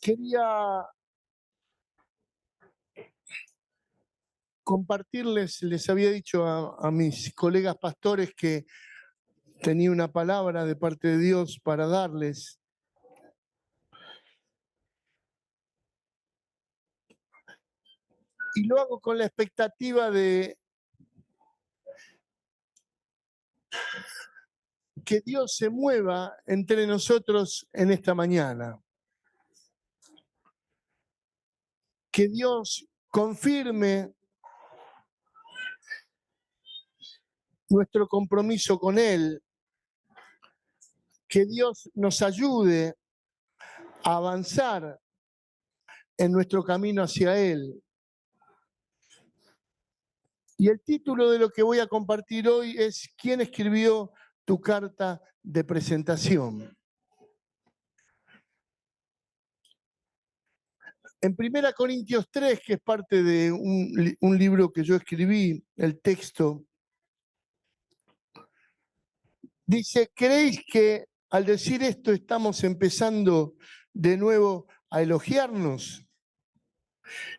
Quería compartirles, les había dicho a mis colegas pastores que tenía una palabra de parte de Dios para darles. Y lo hago con la expectativa de que Dios se mueva entre nosotros en esta mañana. Que Dios confirme nuestro compromiso con Él. Que Dios nos ayude a avanzar en nuestro camino hacia Él. Y el título de lo que voy a compartir hoy es ¿Quién escribió tu carta de presentación? En 1 Corintios 3, que es parte de un libro que yo escribí, el texto, dice, ¿creéis que al decir esto estamos empezando de nuevo a elogiarnos?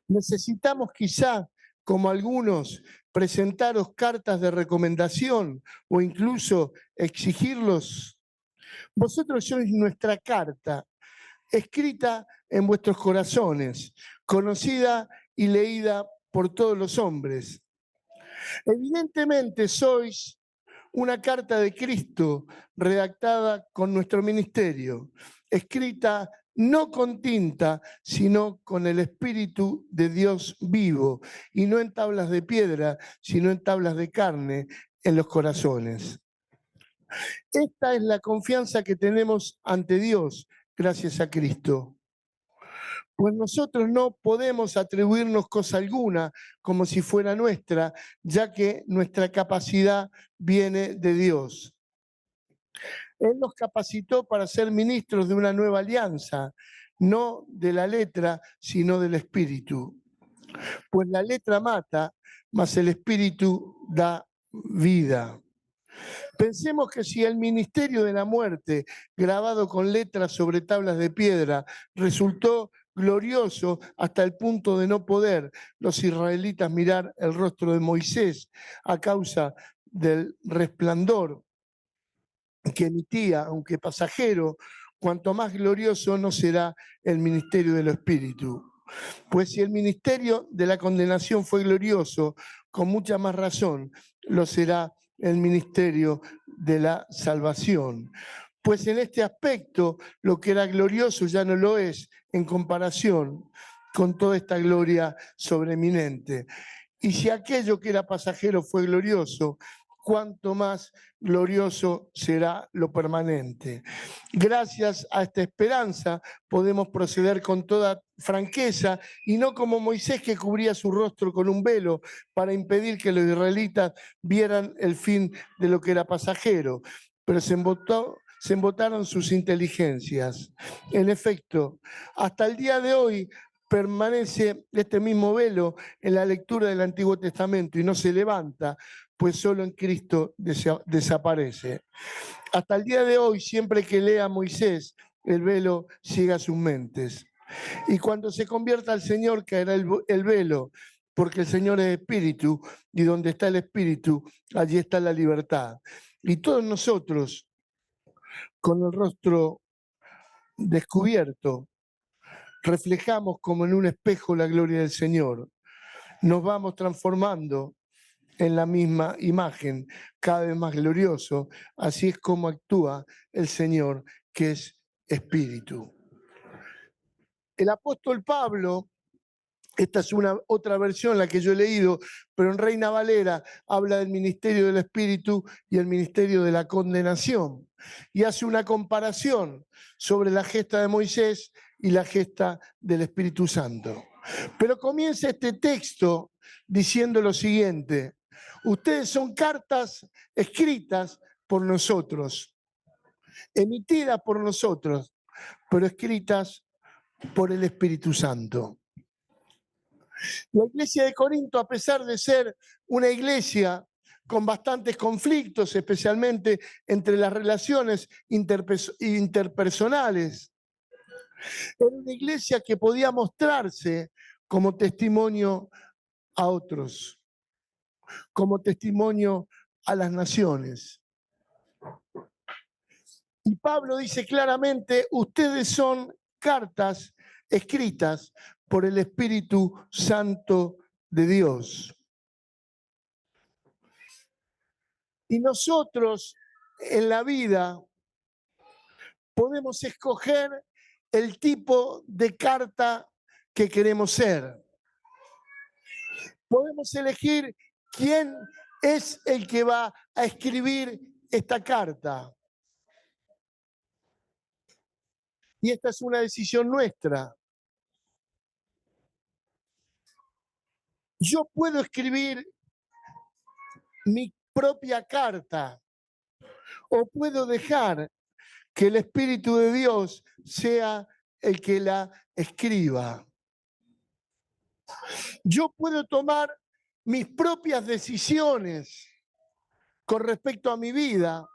Necesitamos quizá, como algunos, presentaros cartas de recomendación o incluso exigirlos. Vosotros sois nuestra carta, escrita en vuestros corazones, conocida y leída por todos los hombres. Evidentemente sois una carta de Cristo redactada con nuestro ministerio, escrita no con tinta, sino con el Espíritu de Dios vivo, y no en tablas de piedra, sino en tablas de carne en los corazones. Esta es la confianza que tenemos ante Dios gracias a Cristo. Pues nosotros no podemos atribuirnos cosa alguna como si fuera nuestra, ya que nuestra capacidad viene de Dios. Él nos capacitó para ser ministros de una nueva alianza, no de la letra, sino del espíritu. Pues la letra mata, mas el espíritu da vida. Pensemos que si el ministerio de la muerte, grabado con letras sobre tablas de piedra, resultó glorioso hasta el punto de no poder los israelitas mirar el rostro de Moisés a causa del resplandor que emitía, aunque pasajero, cuanto más glorioso no será el ministerio del Espíritu. Pues si el ministerio de la condenación fue glorioso, con mucha más razón lo será el ministerio de la salvación. Pues en este aspecto lo que era glorioso ya no lo es en comparación con toda esta gloria sobreeminente. Y si aquello que era pasajero fue glorioso, cuánto más glorioso será lo permanente. Gracias a esta esperanza podemos proceder con toda franqueza y no como Moisés, que cubría su rostro con un velo para impedir que los israelitas vieran el fin de lo que era pasajero, pero se embotaron sus inteligencias. En efecto, hasta el día de hoy permanece este mismo velo en la lectura del Antiguo Testamento y no se levanta, pues solo en Cristo desaparece. Hasta el día de hoy, siempre que lea Moisés, el velo llega a sus mentes. Y cuando se convierta al Señor, caerá el velo, porque el Señor es espíritu, y donde está el espíritu, allí está la libertad. Y todos nosotros, con el rostro descubierto, reflejamos como en un espejo la gloria del Señor. Nos vamos transformando en la misma imagen, cada vez más glorioso. Así es como actúa el Señor, que es espíritu. El apóstol Pablo, esta es una otra versión, la que yo he leído, pero en Reina Valera habla del ministerio del Espíritu y el ministerio de la condenación. Y hace una comparación sobre la gesta de Moisés y la gesta del Espíritu Santo. Pero comienza este texto diciendo lo siguiente: ustedes son cartas escritas por nosotros, emitidas por nosotros, pero escritas por el Espíritu Santo. La iglesia de Corinto, a pesar de ser una iglesia con bastantes conflictos, especialmente entre las relaciones interpersonales, Era una iglesia que podía mostrarse como testimonio a otros, como testimonio a las naciones. Y Pablo dice claramente, ustedes son cartas escritas por el Espíritu Santo de Dios. Y nosotros en la vida podemos escoger el tipo de carta que queremos ser. Podemos elegir quién es el que va a escribir esta carta. Y esta es una decisión nuestra. Yo puedo escribir mi propia carta o puedo dejar que el Espíritu de Dios sea el que la escriba. Yo puedo tomar mis propias decisiones con respecto a mi vida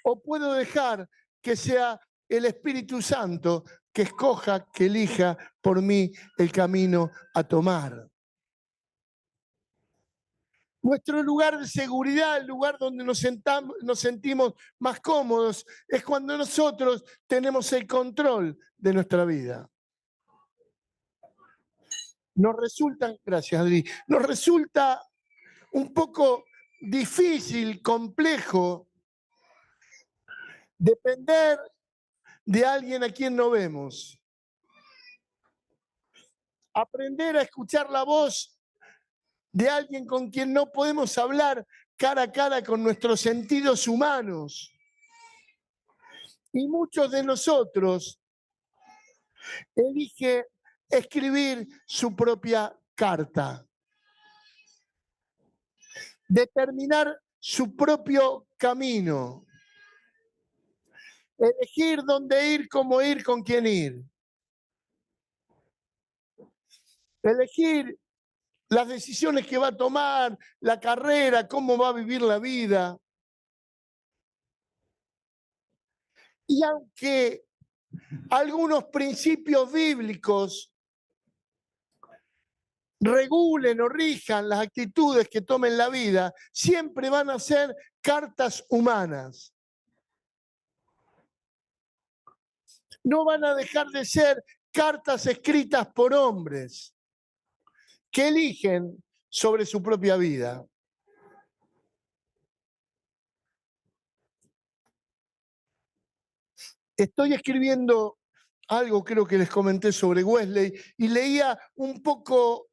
o puedo dejar que sea el Espíritu Santo que escoja, que elija por mí el camino a tomar. Nuestro lugar de seguridad, el lugar donde nos sentimos más cómodos, es cuando nosotros tenemos el control de nuestra vida. Gracias Adri, nos resulta un poco difícil, complejo, depender de alguien a quien no vemos. Aprender a escuchar la voz de alguien con quien no podemos hablar cara a cara con nuestros sentidos humanos. Y muchos de nosotros eligen escribir su propia carta, determinar su propio camino, elegir dónde ir, cómo ir, con quién ir, elegir las decisiones que va a tomar, la carrera, cómo va a vivir la vida. Y aunque algunos principios bíblicos regulen o rijan las actitudes que tomen la vida, siempre van a ser cartas humanas. No van a dejar de ser cartas escritas por hombres que eligen sobre su propia vida. Estoy escribiendo algo, creo que les comenté sobre Wesley, y leía un poco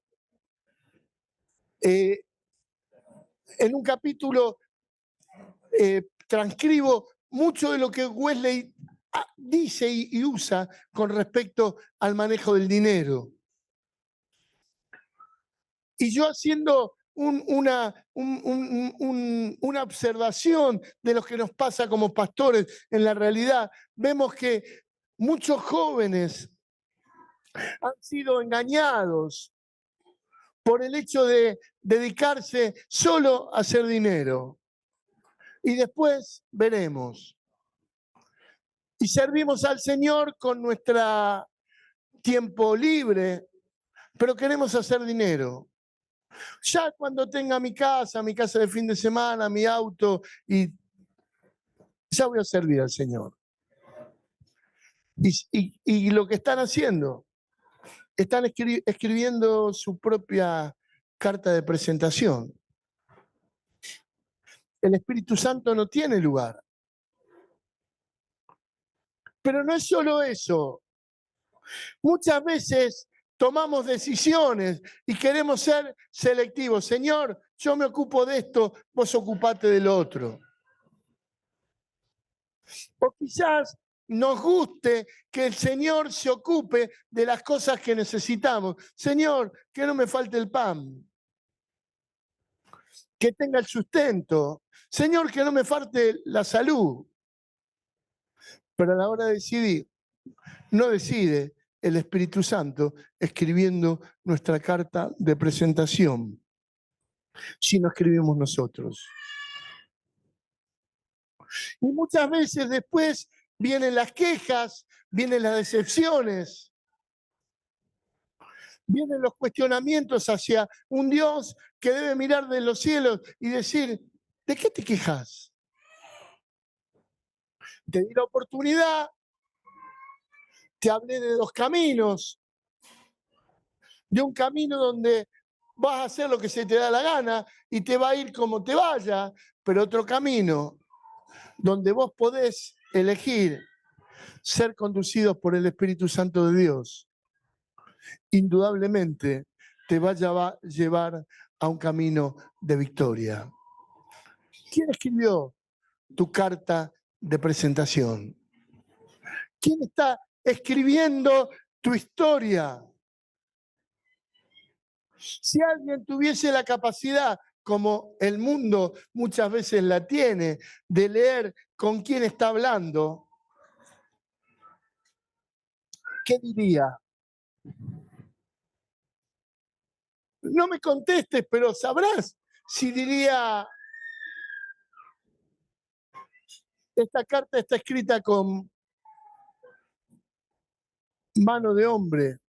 en un capítulo, transcribo mucho de lo que Wesley dice y usa con respecto al manejo del dinero. Y yo haciendo una observación de lo que nos pasa como pastores en la realidad, vemos que muchos jóvenes han sido engañados por el hecho de dedicarse solo a hacer dinero. Y después veremos. Y servimos al Señor con nuestro tiempo libre, pero queremos hacer dinero. Ya cuando tenga mi casa de fin de semana, mi auto, y ya voy a servir al Señor. Y lo que están haciendo, están escribiendo su propia carta de presentación. El Espíritu Santo no tiene lugar. Pero no es solo eso. Muchas veces tomamos decisiones y queremos ser selectivos. Señor, yo me ocupo de esto, vos ocupate del otro. O quizás nos guste que el Señor se ocupe de las cosas que necesitamos. Señor, que no me falte el pan, que tenga el sustento. Señor, que no me falte la salud. Pero a la hora de decidir, no decide el Espíritu Santo escribiendo nuestra carta de presentación, sino escribimos nosotros. Y muchas veces después vienen las quejas, vienen las decepciones, vienen los cuestionamientos hacia un Dios que debe mirar de los cielos y decir, ¿de qué te quejas? Te di la oportunidad, te hablé de dos caminos, de un camino donde vas a hacer lo que se te da la gana y te va a ir como te vaya, pero otro camino donde vos podés elegir ser conducidos por el Espíritu Santo de Dios, indudablemente te va a llevar a un camino de victoria. ¿Quién escribió tu carta de presentación? ¿Quién está escribiendo tu historia? Si alguien tuviese la capacidad, como el mundo muchas veces la tiene, de leer con quién está hablando, ¿qué diría? No me contestes, pero sabrás si diría, esta carta está escrita con mano de hombre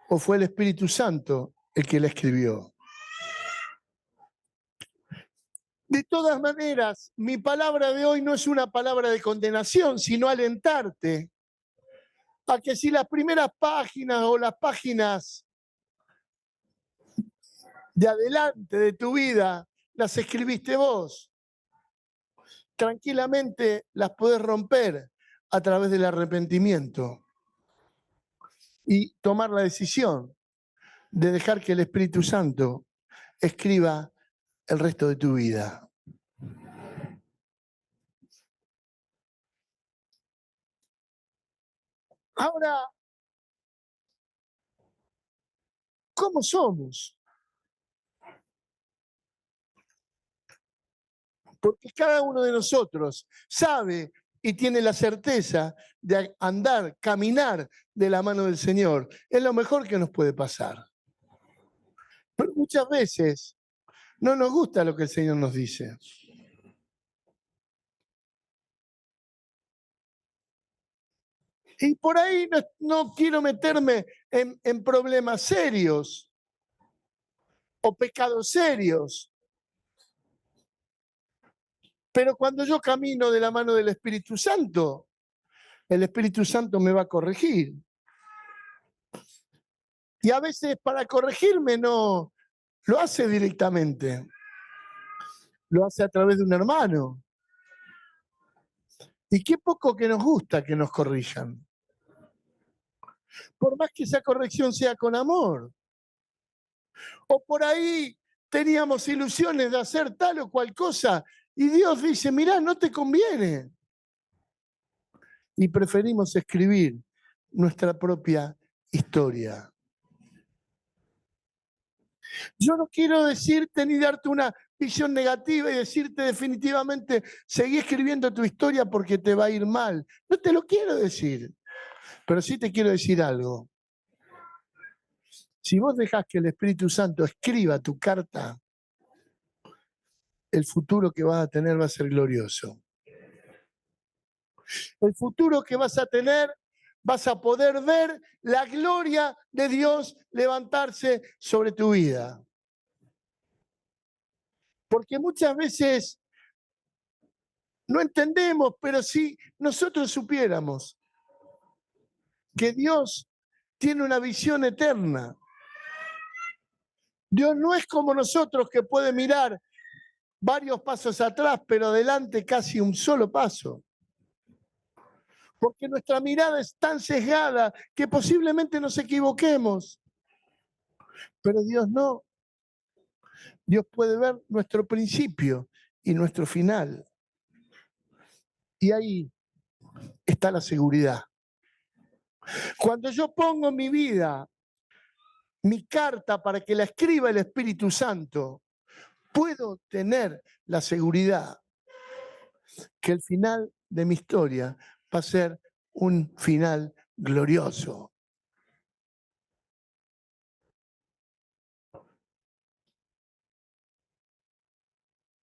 o fue el Espíritu Santo el que la escribió. De todas maneras, mi palabra de hoy no es una palabra de condenación, sino alentarte a que si las primeras páginas o las páginas de adelante de tu vida las escribiste vos, tranquilamente las podés romper a través del arrepentimiento y tomar la decisión de dejar que el Espíritu Santo escriba el resto de tu vida. Ahora, ¿cómo somos? Porque cada uno de nosotros sabe y tiene la certeza de andar, caminar de la mano del Señor. Es lo mejor que nos puede pasar. Pero muchas veces no nos gusta lo que el Señor nos dice. Y por ahí no quiero meterme en problemas serios o pecados serios. Pero cuando yo camino de la mano del Espíritu Santo, el Espíritu Santo me va a corregir. Y a veces para corregirme no lo hace directamente, lo hace a través de un hermano. Y qué poco que nos gusta que nos corrijan. Por más que esa corrección sea con amor. O por ahí teníamos ilusiones de hacer tal o cual cosa y Dios dice, mirá, no te conviene. Y preferimos escribir nuestra propia historia. Yo no quiero decirte ni darte una visión negativa y decirte definitivamente, seguí escribiendo tu historia porque te va a ir mal. No te lo quiero decir, pero sí te quiero decir algo. Si vos dejás que el Espíritu Santo escriba tu carta, el futuro que vas a tener va a ser glorioso. El futuro que vas a tener, vas a poder ver la gloria de Dios levantarse sobre tu vida. Porque muchas veces no entendemos, pero si nosotros supiéramos que Dios tiene una visión eterna, Dios no es como nosotros que puede mirar varios pasos atrás, pero adelante casi un solo paso. Porque nuestra mirada es tan sesgada que posiblemente nos equivoquemos. Pero Dios no. Dios puede ver nuestro principio y nuestro final. Y ahí está la seguridad. Cuando yo pongo mi vida, mi carta para que la escriba el Espíritu Santo, puedo tener la seguridad que el final de mi historia va a ser un final glorioso.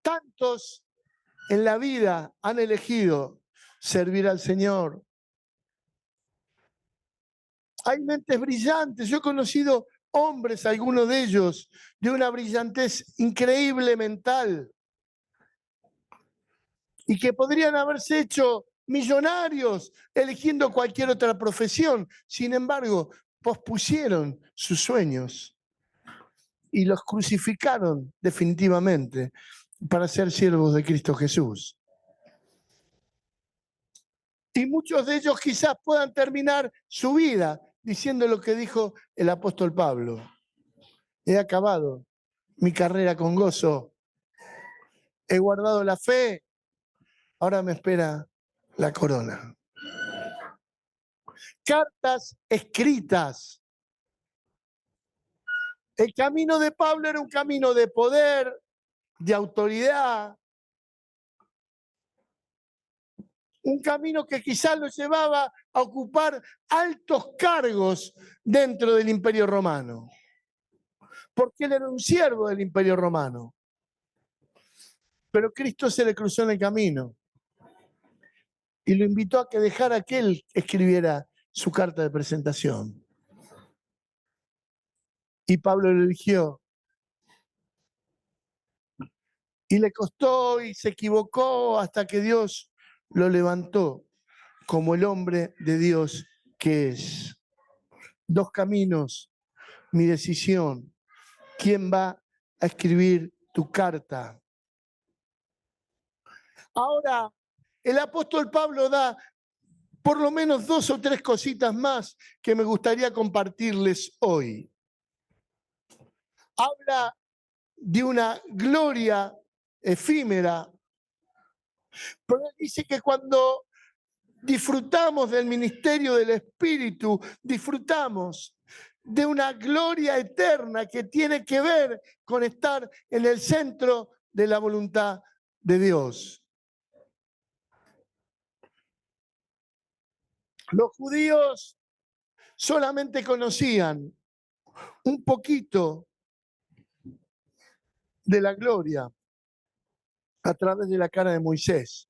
Tantos en la vida han elegido servir al Señor. Hay mentes brillantes. Yo he conocido hombres, algunos de ellos, de una brillantez increíble mental y que podrían haberse hecho millonarios eligiendo cualquier otra profesión. Sin embargo, pospusieron sus sueños y los crucificaron definitivamente para ser siervos de Cristo Jesús. Y muchos de ellos quizás puedan terminar su vida diciendo lo que dijo el apóstol Pablo. He acabado mi carrera con gozo, he guardado la fe, ahora me espera la corona. Cartas escritas. El camino de Pablo era un camino de poder, de autoridad, un camino que quizás lo llevaba a ocupar altos cargos dentro del Imperio Romano, porque él era un siervo del Imperio Romano. Pero Cristo se le cruzó en el camino y lo invitó a que dejara que él escribiera su carta de presentación. Y Pablo lo eligió. Y le costó y se equivocó hasta que Dios lo levantó como el hombre de Dios que es. Dos caminos, mi decisión. ¿Quién va a escribir tu carta? Ahora, el apóstol Pablo da por lo menos 2 o 3 cositas más que me gustaría compartirles hoy. Habla de una gloria efímera, pero dice que cuando disfrutamos del ministerio del Espíritu, disfrutamos de una gloria eterna que tiene que ver con estar en el centro de la voluntad de Dios. Los judíos solamente conocían un poquito de la gloria a través de la cara de Moisés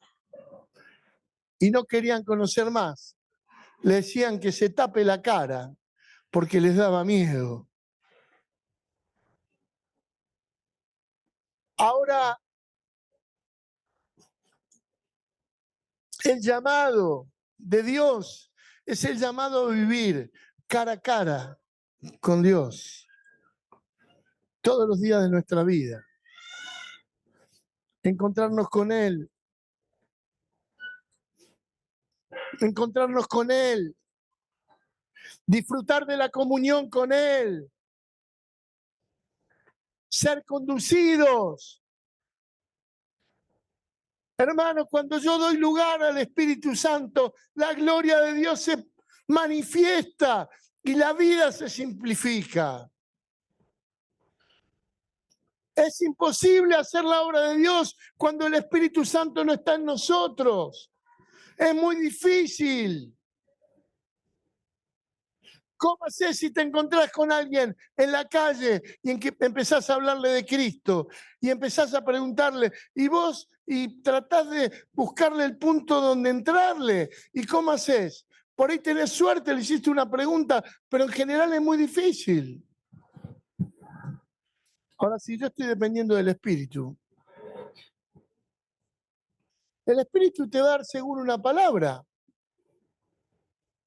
y no querían conocer más. Le decían que se tape la cara porque les daba miedo. Ahora, el llamado de Dios es el llamado a vivir cara a cara con Dios todos los días de nuestra vida. Encontrarnos con Él. Encontrarnos con Él. Disfrutar de la comunión con Él. Ser conducidos. Hermano, cuando yo doy lugar al Espíritu Santo, la gloria de Dios se manifiesta y la vida se simplifica. Es imposible hacer la obra de Dios cuando el Espíritu Santo no está en nosotros. Es muy difícil. ¿Cómo haces si te encontrás con alguien en la calle y en que empezás a hablarle de Cristo y empezás a preguntarle, y vos y tratás de buscarle el punto donde entrarle? ¿Y cómo haces? Por ahí tenés suerte, le hiciste una pregunta, pero en general es muy difícil. Ahora, si yo estoy dependiendo del Espíritu, el Espíritu te va a dar seguro una palabra.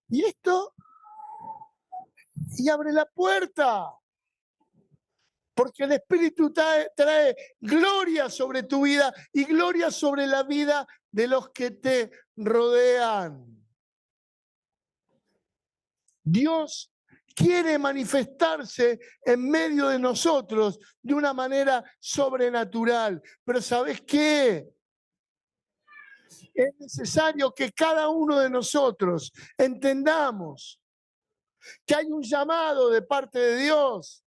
Y esto, y abre la puerta. Porque el Espíritu trae gloria sobre tu vida y gloria sobre la vida de los que te rodean. Dios quiere manifestarse en medio de nosotros de una manera sobrenatural. Pero ¿sabes qué? Es necesario que cada uno de nosotros entendamos que hay un llamado de parte de Dios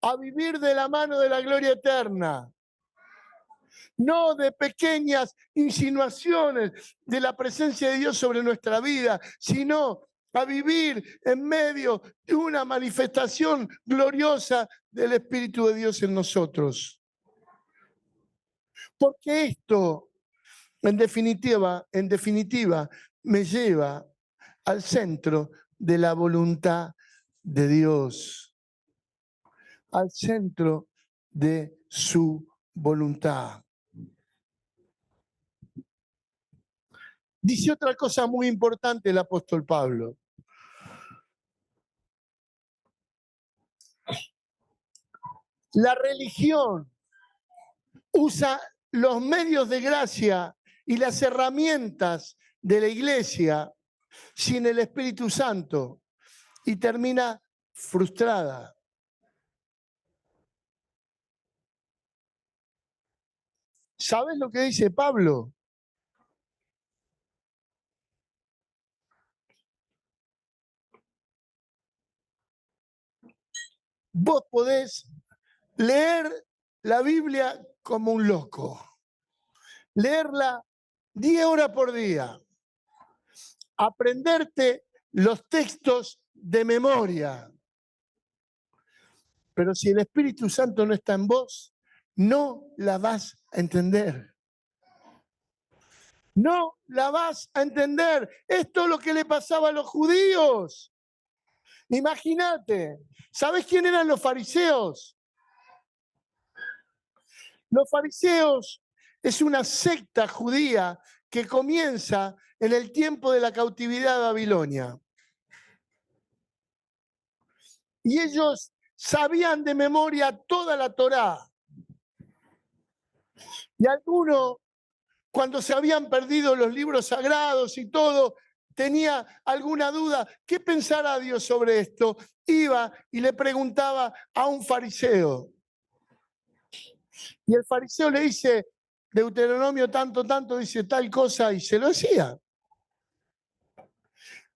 a vivir de la mano de la gloria eterna. No de pequeñas insinuaciones de la presencia de Dios sobre nuestra vida, sino a vivir en medio de una manifestación gloriosa del Espíritu de Dios en nosotros. Porque esto En definitiva, me lleva al centro de la voluntad de Dios, al centro de su voluntad. Dice otra cosa muy importante el apóstol Pablo. La religión usa los medios de gracia y las herramientas de la iglesia sin el Espíritu Santo y termina frustrada. ¿Sabes lo que dice Pablo? Vos podés leer la Biblia como un loco, leerla 10 horas por día, aprenderte los textos de memoria. Pero si el Espíritu Santo no está en vos, no la vas a entender. No la vas a entender. Esto es lo que le pasaba a los judíos. Imagínate, ¿sabés quién eran los fariseos? Los fariseos es una secta judía que comienza en el tiempo de la cautividad de Babilonia. Y ellos sabían de memoria toda la Torá. Y algunos, cuando se habían perdido los libros sagrados y todo, tenía alguna duda, ¿qué pensará Dios sobre esto? Iba y le preguntaba a un fariseo. Y el fariseo le dice, Deuteronomio tanto, tanto, dice tal cosa, y se lo decía.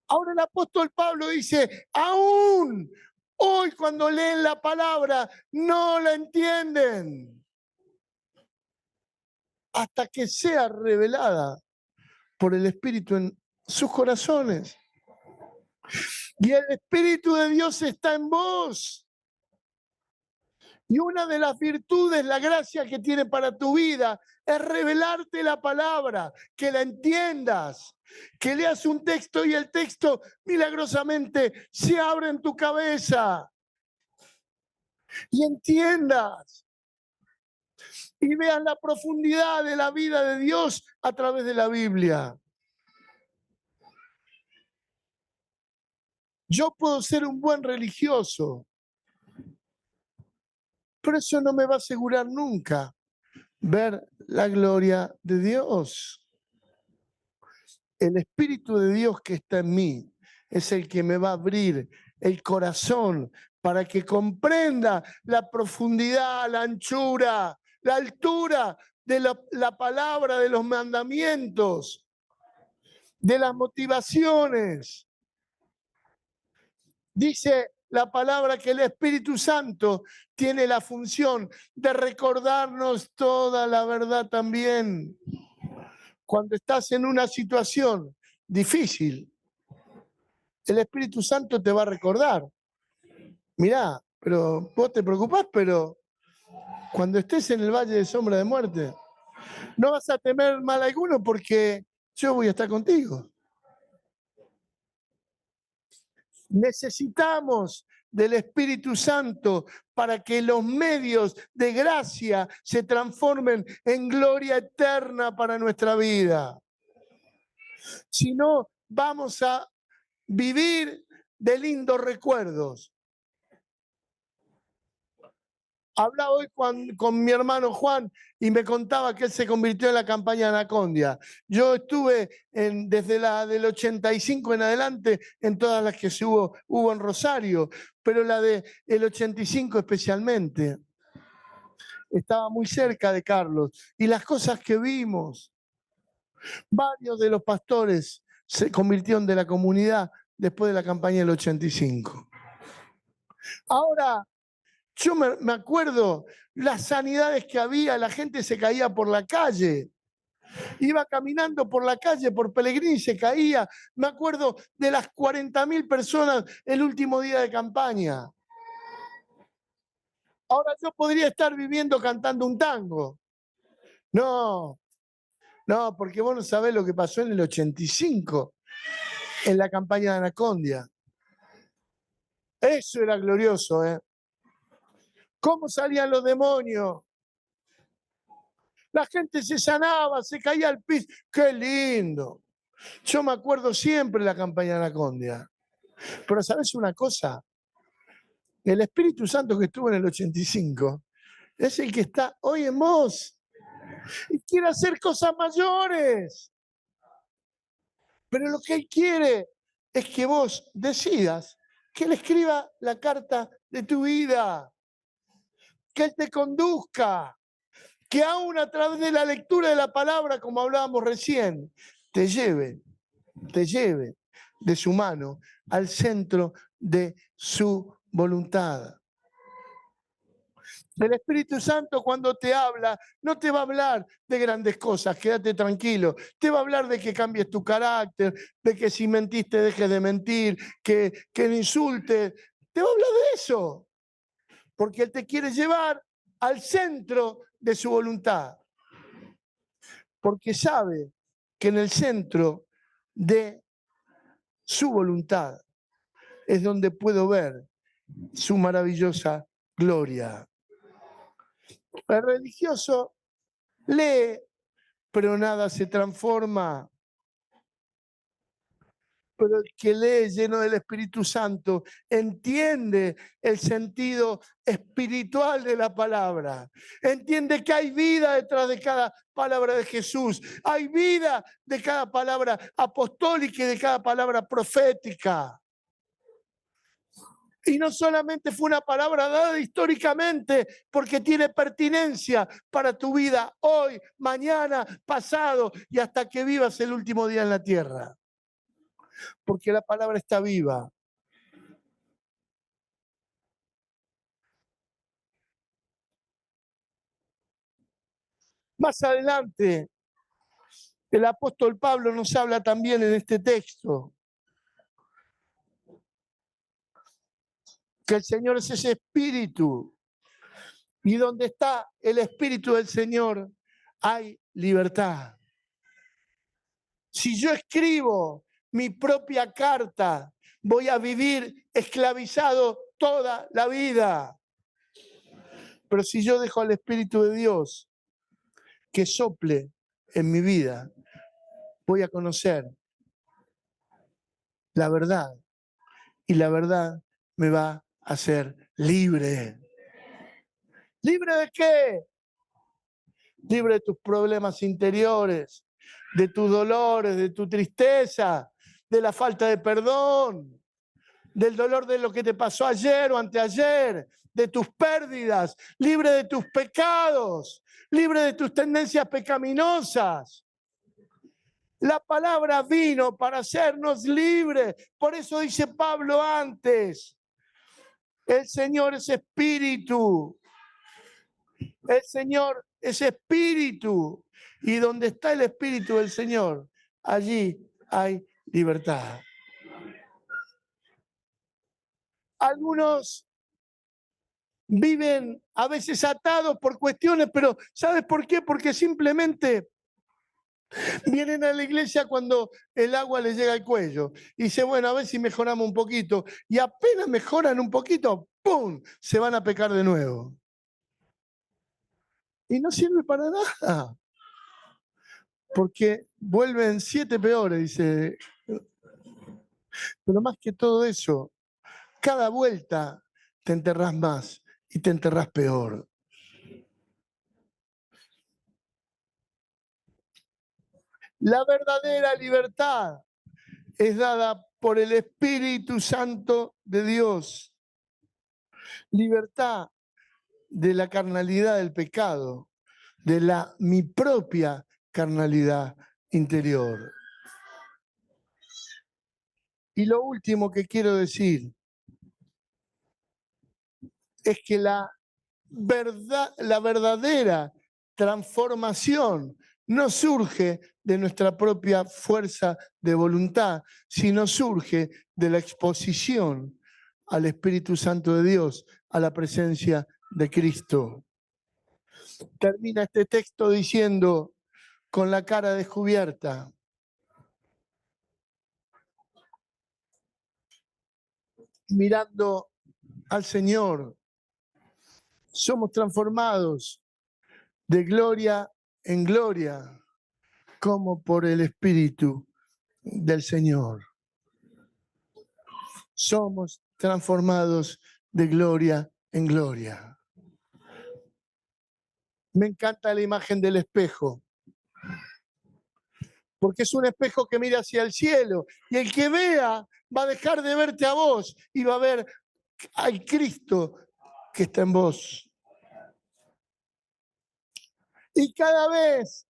Ahora el apóstol Pablo dice, aún hoy cuando leen la palabra, no la entienden. Hasta que sea revelada por el Espíritu en sus corazones. Y el Espíritu de Dios está en vos. Y una de las virtudes, la gracia que tiene para tu vida, es revelarte la palabra, que la entiendas, que leas un texto y el texto milagrosamente se abre en tu cabeza y entiendas y veas la profundidad de la vida de Dios a través de la Biblia. Yo puedo ser un buen religioso, pero eso no me va a asegurar nunca ver la gloria de Dios. El Espíritu de Dios que está en mí es el que me va a abrir el corazón para que comprenda la profundidad, la anchura, la altura de la palabra, de los mandamientos, de las motivaciones. Dice la palabra que el Espíritu Santo tiene la función de recordarnos toda la verdad también. Cuando estás en una situación difícil, el Espíritu Santo te va a recordar. Mirá, pero vos te preocupás, pero cuando estés en el valle de sombra de muerte, no vas a temer mal alguno porque yo voy a estar contigo. Necesitamos del Espíritu Santo para que los medios de gracia se transformen en gloria eterna para nuestra vida. Si no, vamos a vivir de lindos recuerdos. Hablaba hoy con mi hermano Juan y me contaba que él se convirtió en la campaña Anacondia. Yo estuve desde la del 85 en adelante en todas las que hubo en Rosario, pero la del 85 especialmente. Estaba muy cerca de Carlos y las cosas que vimos. Varios de los pastores se convirtieron de la comunidad después de la campaña del 85. Ahora, yo me acuerdo las sanidades que había, la gente se caía por la calle. Iba caminando por la calle, por Pellegrini, y se caía. Me acuerdo de las 40.000 personas el último día de campaña. Ahora yo podría estar viviendo cantando un tango. No, No, porque vos no sabés lo que pasó en el 85, en la campaña de Anacondia. Eso era glorioso, ¿eh? ¿Cómo salían los demonios? La gente se sanaba, se caía al piso. ¡Qué lindo! Yo me acuerdo siempre de la campaña de Anacondia. Pero ¿sabés una cosa? El Espíritu Santo que estuvo en el 85 es el que está hoy en vos y quiere hacer cosas mayores. Pero lo que Él quiere es que vos decidas que Él escriba la carta de tu vida, que Él te conduzca, que aún a través de la lectura de la palabra, como hablábamos recién, te lleve de su mano al centro de su voluntad. El Espíritu Santo cuando te habla, no te va a hablar de grandes cosas, quédate tranquilo. Te va a hablar de que cambies tu carácter, de que si mentiste dejes de mentir, que no insultes. Te va a hablar de eso, porque Él te quiere llevar al centro de su voluntad. Porque sabe que en el centro de su voluntad es donde puedo ver su maravillosa gloria. El religioso lee, pero nada se transforma. Pero el que lee lleno del Espíritu Santo entiende el sentido espiritual de la palabra. Entiende que hay vida detrás de cada palabra de Jesús. Hay vida de cada palabra apostólica y de cada palabra profética. Y no solamente fue una palabra dada históricamente, porque tiene pertinencia para tu vida hoy, mañana, pasado y hasta que vivas el último día en la tierra. Porque la palabra está viva. Más adelante, el apóstol Pablo nos habla también en este texto que el Señor es ese espíritu y donde está el espíritu del Señor hay libertad. Si yo escribo mi propia carta, voy a vivir esclavizado toda la vida. Pero si yo dejo al Espíritu de Dios que sople en mi vida, voy a conocer la verdad y la verdad me va a hacer libre. ¿Libre de qué? Libre de tus problemas interiores, de tus dolores, de tu tristeza, de la falta de perdón, del dolor de lo que te pasó ayer o anteayer, de tus pérdidas, libre de tus pecados, libre de tus tendencias pecaminosas. La palabra vino para hacernos libres. Por eso dice Pablo antes, el Señor es espíritu. El Señor es espíritu. Y donde está el espíritu del Señor, allí hay libertad. Algunos viven a veces atados por cuestiones, pero ¿sabes por qué? Porque simplemente vienen a la iglesia cuando el agua les llega al cuello. Y dice, bueno, a ver si mejoramos un poquito. Y apenas mejoran un poquito, ¡pum!, se van a pecar de nuevo. Y no sirve para nada. Porque vuelven 7 peores, dice. Pero más que todo eso, cada vuelta te enterrás más y te enterrás peor. La verdadera libertad es dada por el Espíritu Santo de Dios. Libertad de la carnalidad del pecado, de mi propia carnalidad interior. Y lo último que quiero decir es que la verdadera transformación no surge de nuestra propia fuerza de voluntad, sino surge de la exposición al Espíritu Santo de Dios, a la presencia de Cristo. Termina este texto diciendo, con la cara descubierta. Mirando al Señor, somos transformados de gloria en gloria, como por el Espíritu del Señor. Somos transformados de gloria en gloria. Me encanta la imagen del espejo, porque es un espejo que mira hacia el cielo, y el que vea va a dejar de verte a vos y va a ver al Cristo que está en vos. Y cada vez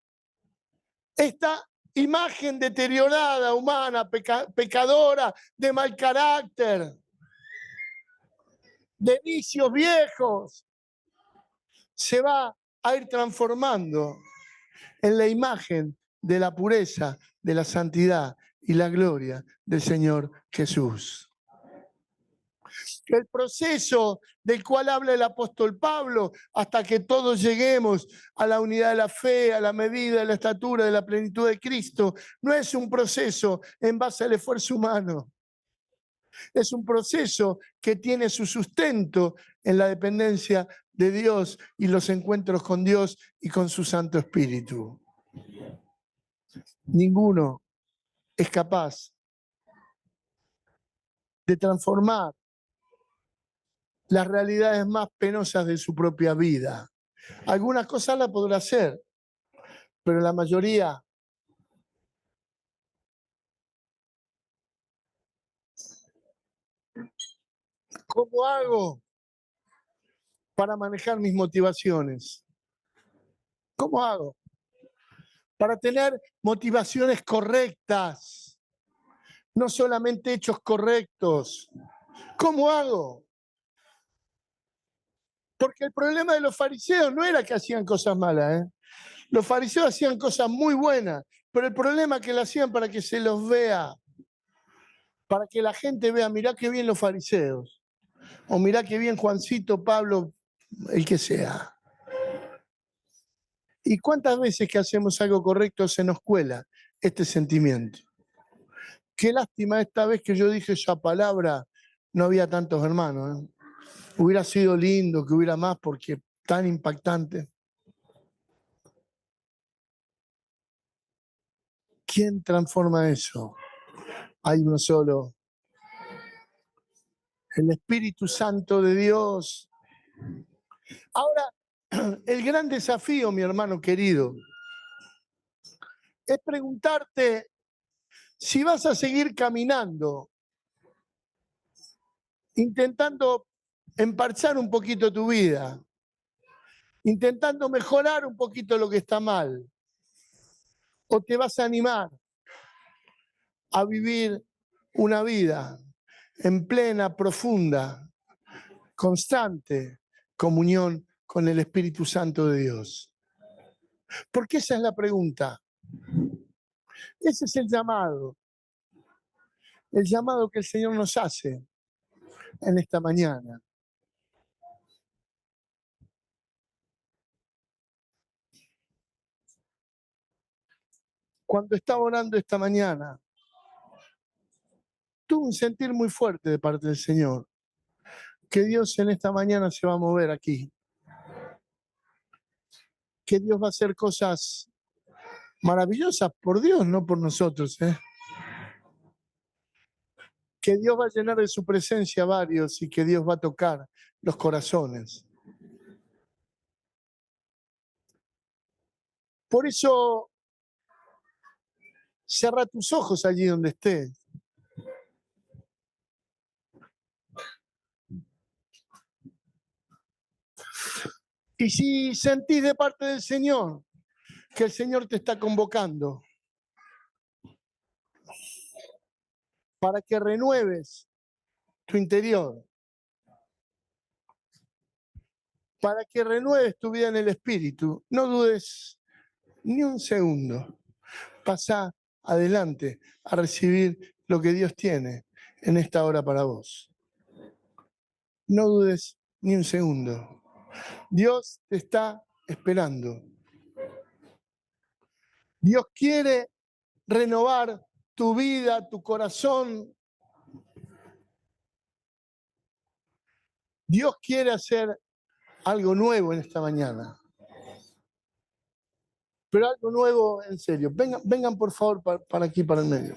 esta imagen deteriorada, humana, pecadora, de mal carácter, de vicios viejos, se va a ir transformando en la imagen de la pureza, de la santidad y la gloria del Señor Jesús. El proceso del cual habla el apóstol Pablo hasta que todos lleguemos a la unidad de la fe, a la medida de la estatura de la plenitud de Cristo, no es un proceso en base al esfuerzo humano. Es un proceso que tiene su sustento en la dependencia de Dios y los encuentros con Dios y con su Santo Espíritu. Ninguno es capaz de transformar las realidades más penosas de su propia vida. Algunas cosas las podrá hacer, pero la mayoría ¿cómo hago para manejar mis motivaciones? ¿Cómo hago para tener motivaciones correctas, no solamente hechos correctos? ¿Cómo hago? Porque el problema de los fariseos no era que hacían cosas malas, ¿eh? Los fariseos hacían cosas muy buenas, pero el problema es que lo hacían para que se los vea, para que la gente vea, mirá qué bien los fariseos, o mirá qué bien Juancito, Pablo, el que sea. ¿Y cuántas veces que hacemos algo correcto se nos cuela este sentimiento? Qué lástima esta vez que yo dije esa palabra, no había tantos hermanos, ¿eh? Hubiera sido lindo que hubiera más porque tan impactante. ¿Quién transforma eso? Hay uno solo, el Espíritu Santo de Dios. Ahora, el gran desafío, mi hermano querido, es preguntarte si vas a seguir caminando, intentando emparchar un poquito tu vida, intentando mejorar un poquito lo que está mal, o te vas a animar a vivir una vida en plena, profunda, constante comunión con el Espíritu Santo de Dios. Porque esa es la pregunta. Ese es el llamado que el Señor nos hace en esta mañana. Cuando estaba orando esta mañana, tuve un sentir muy fuerte de parte del Señor, que Dios en esta mañana se va a mover aquí, que Dios va a hacer cosas maravillosas por Dios, no por nosotros, ¿eh? Que Dios va a llenar de su presencia a varios y que Dios va a tocar los corazones. Por eso, cierra tus ojos allí donde estés. Y si sentís de parte del Señor que el Señor te está convocando para que renueves tu interior, para que renueves tu vida en el Espíritu, no dudes ni un segundo. Pasá adelante a recibir lo que Dios tiene en esta hora para vos. No dudes ni un segundo. Dios te está esperando. Dios quiere renovar tu vida, tu corazón. Dios quiere hacer algo nuevo en esta mañana. Pero algo nuevo en serio. Vengan por favor para aquí, para el medio.